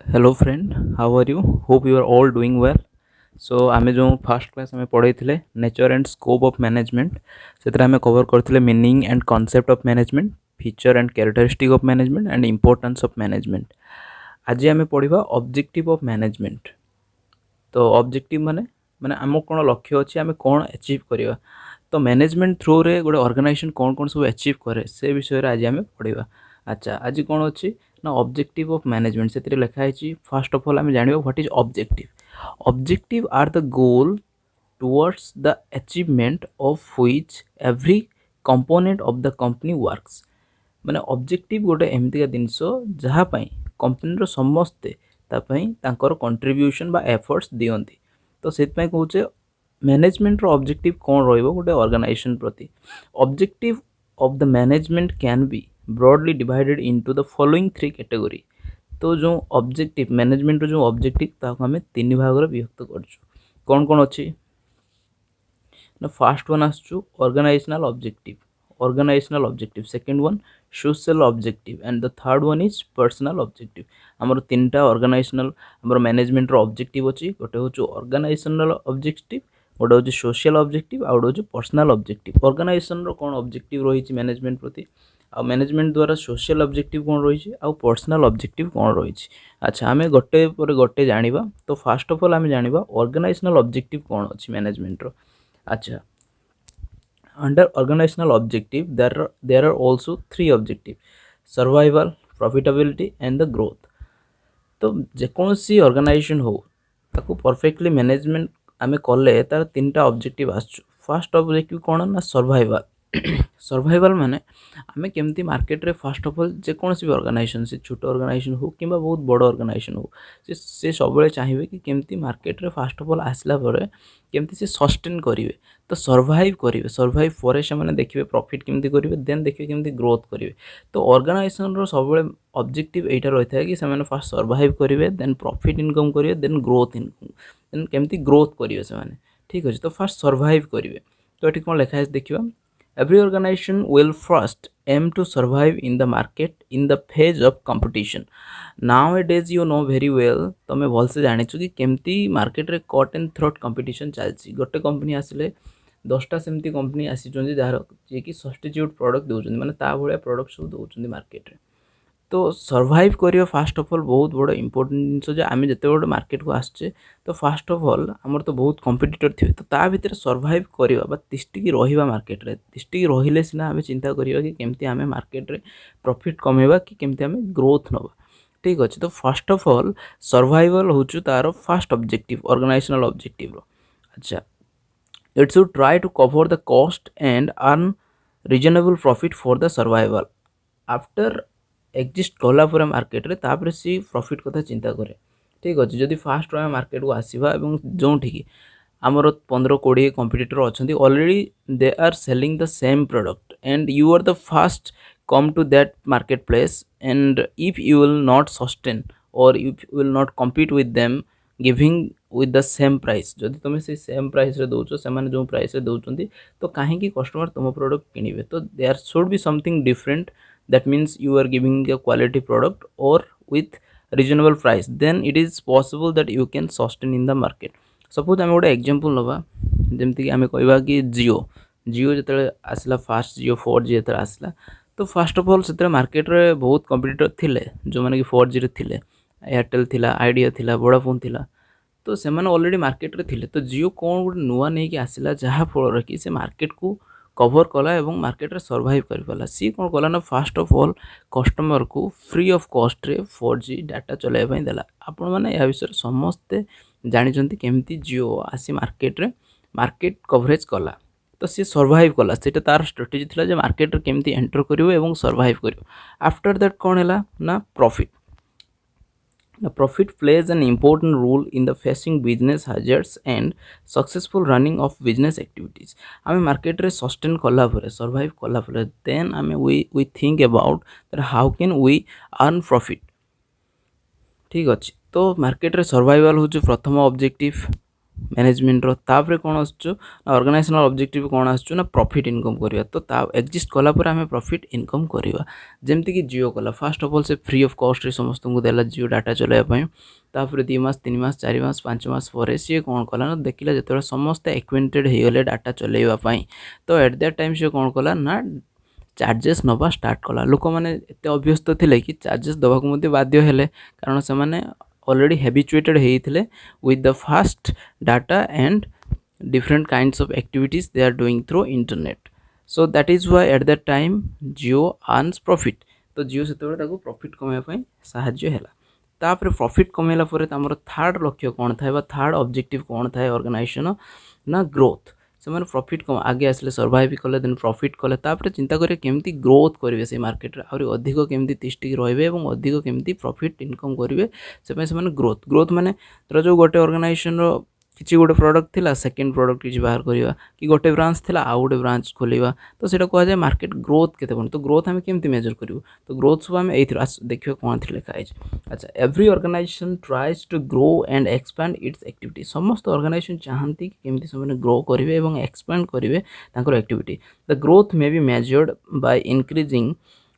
Hello friend, how are you? Hope you are all doing well. So आमे जो first class में पढ़े थे nature and scope of management से आम कवर करते meaning and concept of management feature and characteristic of management and importance of management. आज आम पढ़ा ऑब्जेक्टिव ऑफ मैनेजमेंट। तो ऑब्जेक्टिव माने माने आम कौन लक्ष्य अच्छे आम कौन अचीव करवा। तो मैनेजमेंट थ्रू रे गोटे ऑर्गेनाइजेशन कौन कौन सब अचीव करे से विषय आज आम पढ़ा। अच्छा आज कौन अच्छी ना ऑब्जेक्टिव ऑफ मैनेजमेंट से लिखाई। फर्स्ट ऑफ ऑल आम जाना what is objective. Objective are the goal towards the achievement of which every component of the company works. माने ऑब्जेक्टिव गोटे एमतीका जिनस जहाँपाई कंपनी समस्ते तापर कंट्रीब्यूशन बा एफर्ट्स दियंती। तो से कहूचे मैनेजमेंट रो ऑब्जेक्टिव कौन रहिबो गोटे ऑर्गेनाइजेशन प्रति। Objective of the management can be broadly divided into the following three category. तो जो ऑब्जेक्टिव मैनेजमेंट जो ऑब्जेक्टिव ताको हमें तीन भाग रे विभक्त करछु। कौन कौन अच्छी ना फर्स्ट वन आसछु organisational objective. Organisational objective second one social objective and the third one is personal objective. आमर तीनटा ऑर्गेनाइजेशनल आमर मैनेजमेंट रो ऑब्जेक्टिव अछि। गोटे होछु ऑर्गेनाइजेशनल ऑब्जेक्टिव, गोटे होछु सोशल ऑब्जेक्टिव आ गोटे होछु पर्सनल ऑब्जेक्टिव। ऑर्गेनाइजेशन रो कोन ऑब्जेक्टिव रहिछि मैनेजमेंट प्रति आ मैनेजमेंट द्वारा सोशल ऑब्जेक्टिव कौन रही आउ पर्सनल ऑब्जेक्टिव कौन रही। अच्छा आम गोटे पर गोटे जानिबा। तो फर्स्ट ऑफ ऑल आम जानिबा ऑर्गेनाइजेशनल ऑब्जेक्टिव कौन अच्छी मैनेजमेंट रो। अच्छा under organisational objective there are also three objective survival profitability and the growth. तो जेकोसी ऑर्गेनाइजेशन हो ताको परफेक्टली मैनेजमेंट आम कले तार तीन टा ऑब्जेक्टिव आसछु। फर्स्ट ऑब्जेक्टिव कौन ना सर्वाइवल। सर्वाइवल माने आमे केमती मार्केट रे फर्स्ट ऑफ ऑल जेकोसी भी ऑर्गेनाइजेशन से छोट ऑर्गेनाइजेशन हो कि बहुत बड़ ऑर्गेनाइजेशन हो से सब चाहिए कि केमती मार्केट रे फर्स्ट ऑफ ऑल आसला परे केमती से सस्टेन करिवे। तो सर्वाइव करिवे, सर्वाइव परे से माने देखिवे प्रॉफिट केमती करिवे देन देखिवे केमती ग्रोथ करिवे। तो ऑर्गेनाइजेशन रो सब ऑब्जेक्टिव एटा रही है कि से माने फर्स्ट सर्वाइव करिवे देन प्रॉफिट इनकम करिवे देन ग्रोथ इनकम देन केमती ग्रोथ करिवे से माने। ठीक अछि तो फर्स्ट सर्वाइव करिवे। तो एठी कोन लिखा है देखिबा। Every organization will first aim to survive in the market in the phase of competition. Nowadays you know very well तमें भल से जानी कि केमती मार्केट रे कट एंड थ्रोट कंपटीशन चलती। गोटे कंपनी आसिले 10टा सेमती कंपनी आसी जार जे कि सब्स्टिट्यूट प्रोडक्ट दौरान माने ता भलिया प्रोडक्ट सब दौरान मार्केट रे। तो सर्वाइव करिया फास्ट ऑफ ऑल बहुत बड़ा इंपोर्टेंट जिन आम जिते गोटे मार्केट को आसचे। तो फास्ट ऑफ ऑल आमर तो बहुत कंपिटिटर थे तो ता भितर सर्वाइव करवा तिष्टिकी रहिबा मार्केट रे तिष्टिकी रहिले सिना आम चिंता करिया कि केमती आम मार्केट रे प्रॉफिट कमेबा कि केमती आम ग्रोथ नबा। ठीक अच्छे तो फास्ट ऑफ ऑल सर्वाइवल होचु तार फास्ट ऑब्जेक्टिव ऑर्गेनाइजेशनल ऑब्जेक्टिव रो। अच्छा it should try to cover the cost and earn reasonable profit for the survival. After exist कला मार्केट रे तापर सी प्रॉफिट कथा चिंता करे। ठीक अच्छे जदि फास्ट आम मार्केट को आसवा जो ठीक आमर 15-20 कंपिटिटर अच्छा already they are selling the same product and you are the first come to that market place and if you will not sustain और if you will not compete with them giving with the same price जदि तुम से same price रे दौच से जो price रे दौरान तो कहीं कस्टमर तुम प्रोडक्ट किनिबे। तो there should be something different that means you are giving a quality product or with reasonable price then it is possible that you can sustain in the market. Suppose आम गोटे example नवा जमती आम कहवा कि जियो जो आसला फास्ट जियो 4G जो आसला तो फास्ट ऑफ ऑल से मार्केट रे बहुत कंपिटिटर थिले जो माने कि 4G रे थिले एयरटेल थिला आइडिया थिला वोडाफोन थिला। तो से ऑलरेडी मार्केट रे थिले तो जियो कौन गोटे नुआ नहीं कि आसला जहाँ फल कि से मार्केट को कवर कला एवं मार्केट रे सर्वाइव कर पाला। सी कौन कला ना फास्ट ऑफ ऑल कस्टमर को फ्री ऑफ कॉस्ट रे 4G डाटा चलाइबा देला। आपण माने या विषय समस्ते जानिचंती केमती जियो आसी मार्केट रे मार्केट कवरेज कला। तो सी सर्वाइव कला सेटा तार स्ट्रेटेजी थिला जे मार्केट रे केमती एंटर करिवो एवं सर्वाइव करिवो। आफ्टर दैट कौन हैला ना profit. The profit plays an important role in the facing business hazards and successful running of business activities. आमे मार्केट रे सस्टेन कला परे सर्वाइव कला परे देन आमे we think about that how can we earn profit। ठीक अच्छे तो मार्केट रे सर्वाइवल हो प्रथम ऑब्जेक्टिव मैनेजमेंट तापर कौन आसुँ ऑर्गेनाइजेशनल ऑब्जेक्टिव कौन आसुँ ना प्रॉफिट इनकम करवा तो एक्जिस्ट कलापर आम प्रॉफिट इनकम करवा जमती कि जियो कला फास्ट ऑफ ऑल से फ्री ऑफ कॉस्ट रे समस्त को देला जियो डाटा चलाइबा तापर 2 मास 3 मास 4 मास 5 मास पर सी कौन कला ना देखला जो समस्ते एक्वेंटेड हो गले डाटा चलाइवाई तो एट दैट टाइम सी कौन कला ना चार्जेस नवा स्टार्ट कला लोक मैंने एत अभ्यस्त थे कि चार्जेस दवाक बाध्य हेले कारण से मैंने already habituated ହେଇଥିଲେ with the fast data and different kinds of activities they are doing through internet so that is why at that time Jio earns profit तो Jio सेतबेले ताको प्रॉफिट कमाया पई साहाय्य हैला तापर प्रॉफिट कमेला परे तमरो थर्ड लक्ष्य कोन थाय बा थर्ड ऑब्जेक्टिव कोन थाय ऑर्गेनाइजेशन ना ग्रोथ से मैंने प्रॉफिट कम आगे आसले सर्वाइव कले देन प्रॉफिट कले तापर चिंता करिए केमती ग्रोथ करेंगे से मार्केट रे और अधिक केमती तिष्टिक रहिबे एवं अधिक केमती प्रॉफिट इनकम करेंगे से माने ग्रोथ माने तर जो गोटे ऑर्गेनाइजेशन रो किसी गोटे प्रोडक्ट थिला सेकंड प्रोडक्ट किसी बाहर करवा कि गोटे ब्रांच थिला आउ गोटे ब्रांच खोलिबा तो सेटा कह जाए मार्केट ग्रोथ केते बन तो ग्रोथ हमें केमती मेजर करिवो तो ग्रोथ सब हमें एथि देखियो कोन थि लिखा है अच्छा every organisation tries to grow and expand its activity समस्त ऑर्गेनाइजेशन चाहती कि केमती सब ग्रो करेंगे और एक्सपैंड करेंगे तांकर activity the growth may be measured by increasing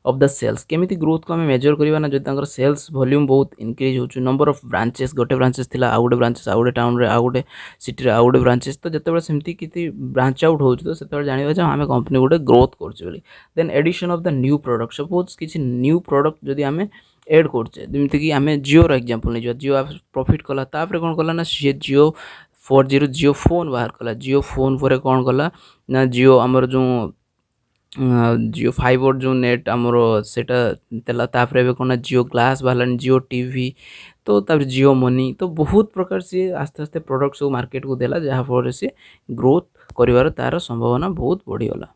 of the sales केमिति ग्रोथ को हमें मेजर करवा ना जो सेल्स वॉल्यूम बहुत इंक्रीज हो नंबर ऑफ ब्रांचेस गोटे ब्रांचेस थिला आउ गोटे ब्रांचेस आउ गोटे टाउन रे आउ गोटे सिटी रे आउ गोटे ब्रांचेस तो जिते सेमती किसी ब्रांच आउट हो तो से जाना जो आम कंपनी गोटे ग्रोथ कर then addition of the new product suppose किसी न्यू प्रोडक्ट जदि आम एड करचे जमीक कि आम जियो एग्जांपल नहीं जियो प्रॉफिट कला तापर कौन कला ना सी जियो 40 जियो फोन बाहर कला जियो फोन पर कौन कला ना जियो आमर जो जियो फाइबर जो नेट आमर सेटा तापर कौन जियो ग्लास बाहर जियो टीवी तो तापर जियो मनी तो बहुत प्रकार सी आस्ते आस्ते प्रोडक्ट सब मार्केट को देला जहाँफल सी ग्रोथ कर तार संभावना बहुत बढ़ीगला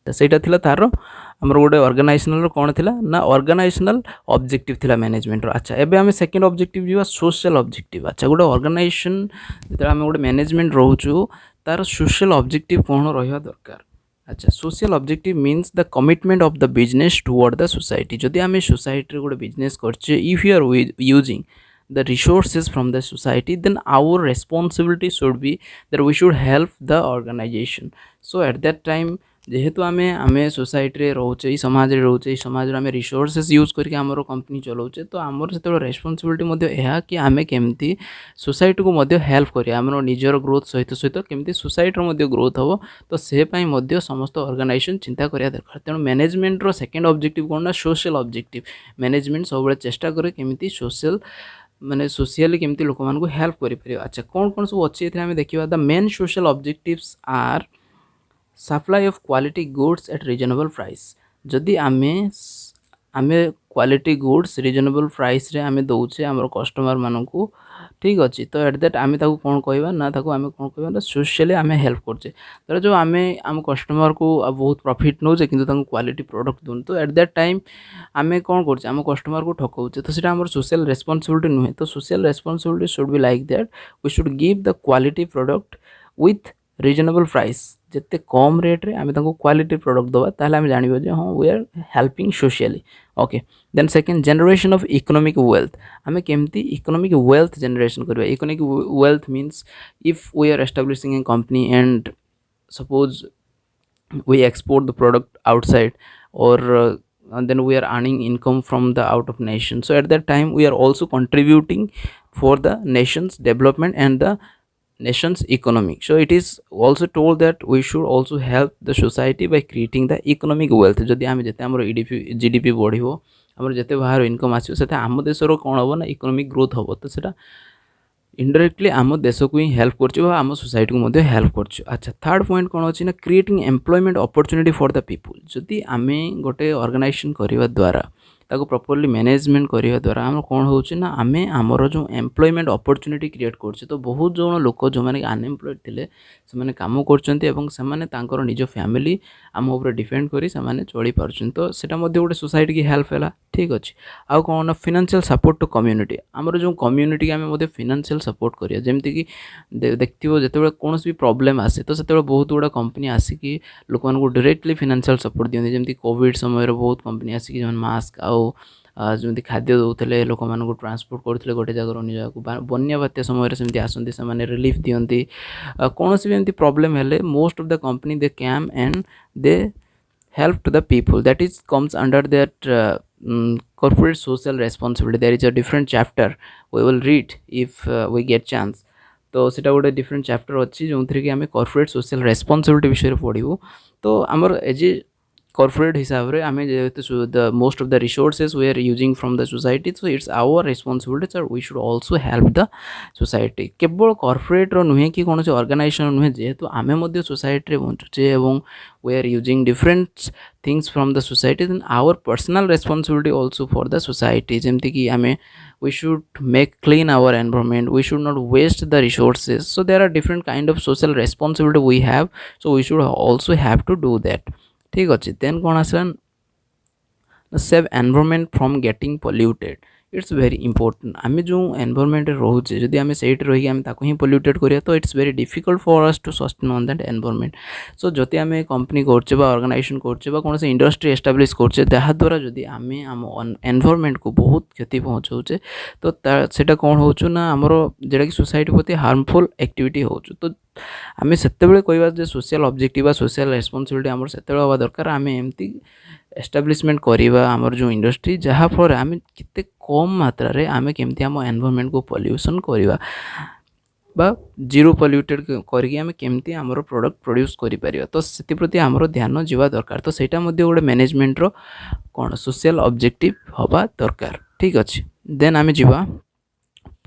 सेटा थिला तार आमर गोटे ऑर्गेनाइजेशनल कौन थिला ना ऑर्गेनाइजेशनल ऑब्जेक्टिव थिला मैनेजमेंट रो अच्छा एबे आमे सेकंड ऑब्जेक्टिव जीवा सोशल ऑब्जेक्टिव अच्छा गोटे ऑर्गेनाइजेशन जेते आमे गोटे मैनेजमेंट रहउछु तार सोशल ऑब्जेक्टिव कौन रहिवा दरकार अच्छा social objective means the commitment of the business toward the society जदि आमे सोसाइटी गोटे बिजनेस करछे if you are using the resources from the society then our responsibility should be that we should help the organization so at that time जेहेतु आमे आमे society रे रोचे समाज रे रोचे समाज रे आमे रिसोर्सेस यूज करके हमरो कंपनी चलाउचे तो हमर सेतो रेस्पोंसिबिलिटी मध्ये एहा कि आमे केमती सोसाइटी को मध्ये हेल्प करिया हमरो निजर ग्रोथ सहित सहित केमती सोसाइटी रो मध्ये ग्रोथ हो तो से पई मध्ये समस्त ऑर्गेनाइजेशन चिंता करिया दरकार तेणु मैनेजमेंट रो सेकंड ऑब्जेक्टिव कोन ना सोशल ऑब्जेक्टिव मैनेजमेंट सब चेष्टा करे केमती सोशल माने सोशियली केमती लोक मान को हेल्प करि परियो अच्छा कौन कौन सब अच्छी एथे हमें देखिबा the main social objectives are supply of quality goods at reasonable price जदि आमे क्वालिटी गुड्स रिजनेबल प्राइस रे आमे दउछे हमर कस्टमर मानकू ठीक अच्छे तो एट दैट आमे ताकू कौन कहवा ना ताकू आमे कौन कहवा ना सोशली आमे हेल्प करछे तर जो आमे आम कस्टमर को बहुत प्रॉफिट नौचे किंतु ताकू क्वालिटी प्रोडक्ट दून तो एट दैट टाइम आमे कौन करछे आम कस्टमर को ठकौचे तो सेटा हमर सोशल रेस्पोंसिबिलिटी नुहे तो social responsibility should be like that we should give the quality product with reasonable price जिते कम रेट रे आमे ताको क्वालिटी प्रोडक्ट दबा ताले आमे जानिबो जे हां we are helping socially okay then second generation of economic wealth आमे केमती इकोनॉमिक वेल्थ जनरेशन करबा economic wealth means if we are establishing a company and suppose we export the product outside or then we are earning income from the out of nation so at that time we are also contributing for the nation's development and the nation's economy so it is also told that we should also help the society by creating the economic wealth जदि आम जिते आम GDP बढ़ो आम जिते बाहर income आसो आम देशर कौन हम ना इकोनॉमिक ग्रोथ हम तो सेटा इनडायरेक्टली आम देश को ही हेल्प करम सोसाइटी को हेल्प कर अच्छा थर्ड पॉइंट कौन अच्छी ना creating employment opportunity for the people जदि आम गोटे ऑर्गेनाइजेशन करने द्वारा ताको प्रॉपर्ली मैनेजमेंट करने द्वारा आम कौन हो आम आमर जो एम्प्लॉयमेंट अपॉर्चुनिटी क्रिएट कर तो बहुत जन लोक जो मैंने अनएम्प्लॉयड थे से कम कर निज फैमिली आम उपर डिपेंड करी चली पार्छन तो सेटा गोटे सोसाइटी की हेल्प है ठीक अच्छे आउ कौन फाइनेंशियल सपोर्ट टू कम्युनिटी आमर जो कम्युनिटी आम फाइनेंशियल सपोर्ट करिया जमती कि देखियो जेतेबेले कौन भी प्रॉब्लम आसे तो सेतेबेले बहुत गुड़ा कंपनी आसिकी लोक मानकू डायरेक्टली फाइनेंशियल सपोर्ट दियंती जमती कोविड समय बहुत कंपनी आसिकी जो मास्क आउ जमी खाद्य दौले लोक मान ट्रांसपोर्ट करते गोटे जगह अन्य जगह बन्या बात्या समय सेमती आसती से रिलीफ दियंती कौन भी एमती प्रॉब्लम हेले most of the company they came and they help to the people that is comes under that corporate social responsibility. There is a different chapter we will read if we get chance. तो सेटा गोटे different chapter अच्छी जो थी कि आम corporate social responsibility विषय पढ़ू तो आमर एज ए corporate हिसाब रे आमे जेहेतु the most of the resources we are using from the society, so it's our responsibility sir, we should also help the society. केवल corporate रो नुहे कि कौन से organization नुहे जेहेतु आमे मध्य society रे बंचुचे एवं we are using different things from the society, then our personal responsibility also for the society जेमती कि आमे we should make clean our environment, we should not waste the resources. So there are different kind of social responsibility we have, so we should also have to do that. ठीक अच्छे. Then कौन आसला save environment from getting polluted. It's very important. आम जो environment रोचे जदि आम से रही आम ताको ही पॉल्यूटेड करिया तो it's very difficult for us to sustain on that environment. So जदि आम कंपनी करछे बा ऑर्गेनाइजेशन करछे बा कौन से इंडस्ट्री एस्टाब्लिश करछे ताहा द्वारा जदि आम आम एनवायरनमेंट को बहुत क्षति पहुँचाऊे तो सेटा कौन होचु ना आमर जेटा कि सोसाइटी प्रति हार्मफुल एक्टिविटी होचु. तो आम से कहवा सोशल ऑब्जेक्टिव सोशल रेस्पॉन्सिबिलिटी आमर से हवा दरकार. आम एमती एस्टाब्लिशमेंट करवा आमर जो इंडस्ट्री जहाँफल आम केते कम मात्रा रे आम केमती आम एनवायरनमेंट को पॉल्यूशन करवा बा जीरो पॉल्यूटेड करके आम केमती आमर प्रोडक्ट प्रोड्यूस करिपारिबा. तो से प्रति आमर ध्यान जीवा दरकार. तो सेटा मध्य गोटे मैनेजमेंट रो कौन सोशल ऑब्जेक्टिव हवा दरकार. ठीक अच्छे. देन आम जीवा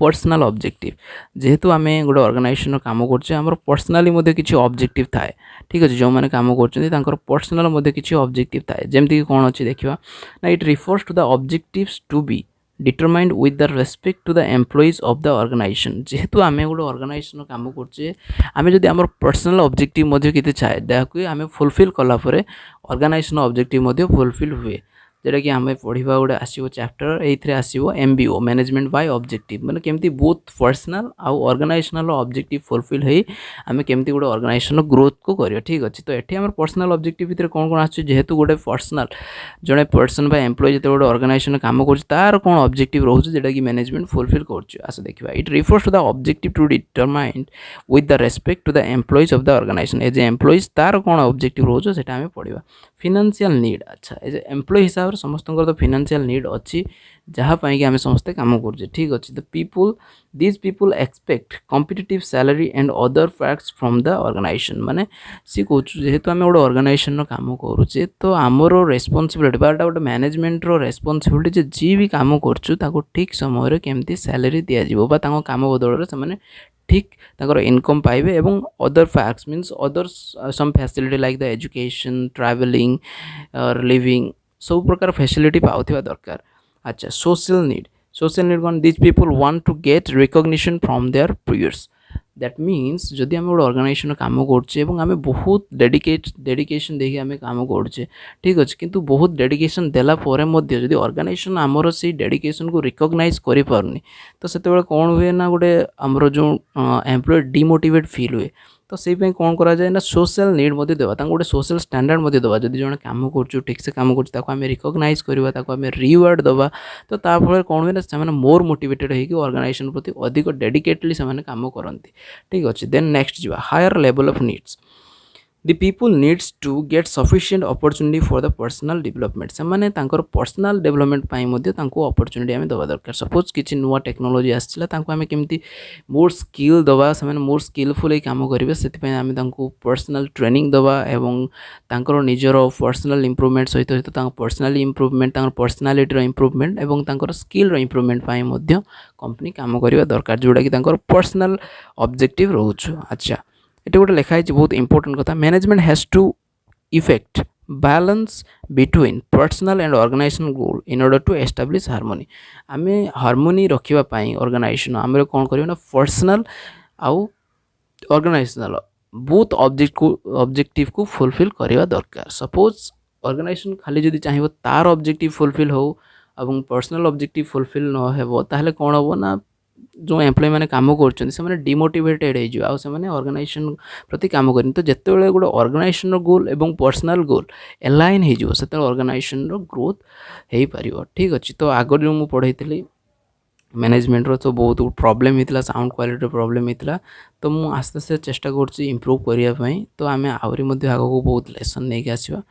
पर्सनल ऑब्जेक्टिव. जेहेतु आम गोटे ऑर्गेनाइजेशन काम करछे आमर पर्सनाली मध्य किछि ऑब्जेक्टिव थाए. ठीक अच्छे. जो मैंने काम कर पर्सनल मध्य किछि ऑब्जेक्टिव थाए जेमती कौन अच्छी देखा ना it refers to the objectives to be determined with the respect to the employees of the organisation. जेहेतु आम गोटे ऑर्गेनाइजेशन काम करछे आम जदि आमर पर्सनल ऑब्जेक्टिव मध्य किते थाए ताकू आम फुलफिल कला परे ऑर्गेनाइजेशन ऑब्जेक्टिव मध्य फुलफिल हुए. जेटा कि आम पढ़ा गोटे आसो चैप्टर ये आसो MBO मैनेजमेंट बाय ऑब्जेक्टिव माने केमती बोथ पर्सनल आउ ऑर्गेनाइजेशनल ऑब्जेक्टिव फुलफिल है आम केमती गोटे ऑर्गेनाइजेशन ग्रोथ को करिया. ठीक अच्छे. तो ये आम पर्सनल ऑब्जेक्टिव भितर कौन कौन आसो जेहेतु गोटे पर्सनल जड़े पर्सन बा एम्प्लॉय जो गोटे ऑर्गेनाइजेशन काम कर तार कौन ऑब्जेक्टिव रोचे जेटा कि मैनेजमेंट फुलफिल कर. आस देखा it refers to the objective to determined with the respect to the employees of the organisation. As employees तार कौन ऑब्जेक्टिव रोचे सेटा आम पढ़ा. Financial need. अच्छा एज एम्प्लॉय हिसाब से समस्त तो फिनान्शियल नीड अच्छी जहाँपाई कि आम समस्ते काम कर. ठीक अच्छे. The people these people expect competitive salary and other facts from the organisation. माने सी कहूँ जेहेतु आम गोटे ऑर्गेनाइजेशन काम करुचे तो आमर रेस्पॉन्सिबिलिटी बाटा गोटे मैनेजमेंट रो रेस्पॉन्सिबिलिटी जी भी काम कर ठीक समय केमती सैलरी दिज्व काम बदल से ठीक तक इनकम पाइबे एवं other facts means other some facility like the education travelling living सब प्रकार फैसिलिटी पाउथिबा दरकार. अच्छा सोशल नीड कौन this people want to get recognition from their peers. That means जदि आम गोटे ऑर्गेनाइजेशन काम करछे एवं आम बहुत डेडिकेशन देखिए आम काम करछे. ठीक अच्छे. किंतु बहुत डेडिकेशन देला परे मध्य जदि ऑर्गेनाइजेशन आमर से डेडिकेशन को रिकग्नाइज करि पारुनी तो सेते कौन हुए ना गोटे आमर जो एम्प्लॉय डिमोटिवेट फील हुए. तो से कौन करा जाए ना सोशल नीड मध्य देवा गोटे सोशल स्टैंडर्ड मध्य देवा. जदि जन काम कर ठीक से काम कर रिकग्नाइज करवा आम रिवार्ड दवा तो ताफल कौन हुए ना से मोर मोटिवेटेड हो ऑर्गेनाइजेशन प्रति अधिक डेडिकेटली से काम करती. ठीक अच्छे. Then next the higher level of needs. The people needs to get sufficient opportunity for the personal development. से माने तांकर पर्सनल डेवलपमेंट पाई मध्य तांको opportunity आमे दवा दरकार. सपोज किछि नुवा टेक्नोलॉजी आछला तांको आमे केमती मोर स्किल दवा से माने मोर स्किलफुल काम करिवे सेति पय आमे तांको पर्सनल ट्रेनिंग दवा एवं तांकर निजर पर्सनल इंप्रूवमेंट सहित सहित तांको पर्सनली इंप्रूवमेंट तांकर पर्सनालिटी रो इंप्रूवमेंट एवं तांकर स्किल रो इंप्रूवमेंट पाई मध्य कंपनी काम करिवा दरकार जोडा कि तांकर पर्सनल ऑब्जेक्टिव रहउछु. अच्छा ये गोटे लिखाई बहुत इंपोर्टेंट कथा. Management has to effect balance between personal and organisation goal in order to establish harmony. आम हार्मोनी रखापी ऑर्गेनाइजेशन आम कौन करना पर्सनल आउ ऑर्गेनाइजेशनल बोथ ऑब्जेक्टिव को फुलफिल करवा दरकार. सपोज ऑर्गेनाइजेशन खाली जदि चाहिए तार ऑब्जेक्टिव फुलफिल हो और पर्सनल ऑब्जेक्टिव फुलफिल न हो ताहले कौन हम ना जो एम्प्लॉय मैंने काम कर डिमोटिवेटेड हो ऑर्गेनाइजेशन प्रति काम करें तो जिते गोटे ऑर्गेनाइजेशन गोल और पर्सनल गोल एलाइन हो ऑर्गेनाइजेशन ग्रोथ हो पार। ठीक अच्छे तो आगर जो मुझे पढ़ाई मैनेजमेंट तो बहुत प्रॉब्लम होता साउंड क्वालिटी प्रॉब्लम होता तो मुझे आस्ते आस्ते चेष्टा कर इम्प्रूव करने तो आम आहरी आगे बहुत लेसन नहीं आसवा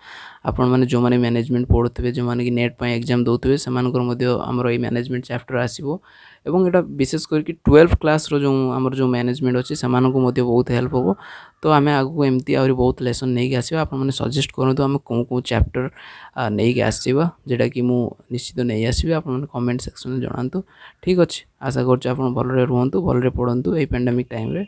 आपण मैंने जो मैंने मैनेजमेंट पढ़ुवे जो मैंने कि नेट पर एग्जाम दौथे से आमर ये मैनेजमेंट चैप्टर आसो एवं यहाँ विशेष करके 12th क्लास जो आमर जो मैनेजमेंट अच्छे से बहुत हेल्प हो तो आम आगू एमती आहरी बहुत लेसन नहीं आसवा आपने सजेस्ट करूँ आम कौन कौन चैप्टर नहीं आसवा जोटा कि मुझे निश्चित नहीं आसबि आपने कमेंट सेक्शन में जनातु। ठीक अच्छे आशा कर भलरे रुहतु भलरे पढ़तु ये पेंडेमिक टाइम रे।